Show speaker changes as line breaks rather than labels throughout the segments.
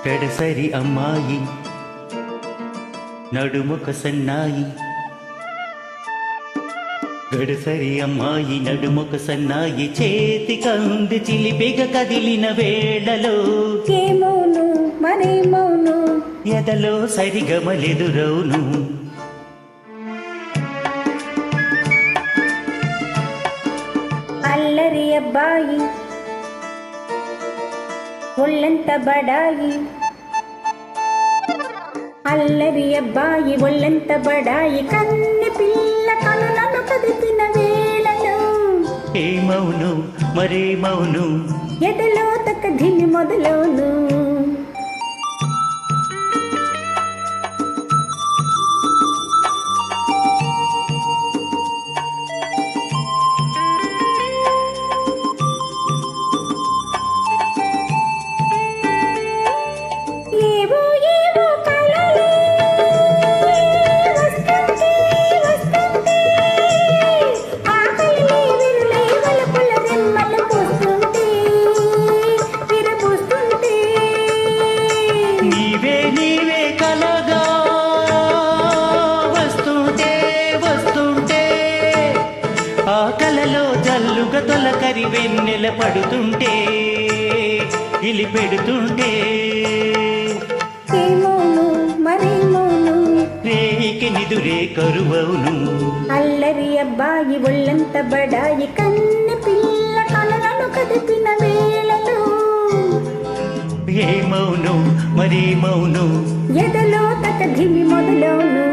పెడసరి అమ్మాయి నడుముక సన్నాయి, గడసరి అమ్మాయి నడుముక సన్నాయి, చేతి కంది చిలిపిగ కదిలిన వేళలో
ఏమోను మరేమోను
ఎదలో సరిగమలెదురవును.
అల్లరి అబ్బాయి ఒళ్ళంత బడాయి, అల్లరి అబ్బాయి ఒళ్ళంత బడాయి, కన్నె పిల్ల కనులను కదిపిన వేళలో
ఏమౌను మరేమౌను
ఎదలో తక్క ధిని మొదలోను.
కలలో జల్లుగా తొలకరి వెన్నెల పడుతుంటే ఇలి పెడుతుంటే
ఏమోను మరేమోను
రేయికి నిదురే కరువవును.
అల్లరి అబ్బాయి ఒళ్ళంత బడాయి, కన్నె పిల్ల కనులను కదిపిన వేళలో
ఏమౌను మరేమౌను
ఎదలో తక ధిమి మొదలోను.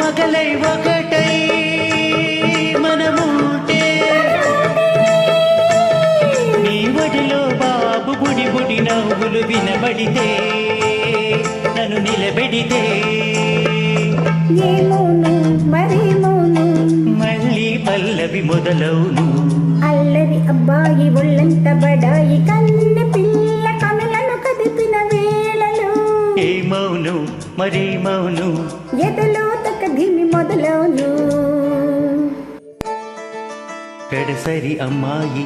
మగలై ఒకటై మనముంటే నీ ఒడిలో బాబు బుడి బుడి నవ్వులు వినబడితే నన్ను నిలబెడితే
ఏమోను మరేమోను
మళ్ళీ పల్లవి మొదలవును.
అల్లరి అబ్బాయి ఒళ్ళంత బడాయి, కన్నె పిల్ల కనులను కదిపిన వేళలో
ఏమౌను మరేమౌను
ఎదలో తక ధిమి మొదలవును.
పెడసరి అమ్మాయి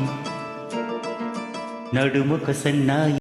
నడుముక సన్నాయి.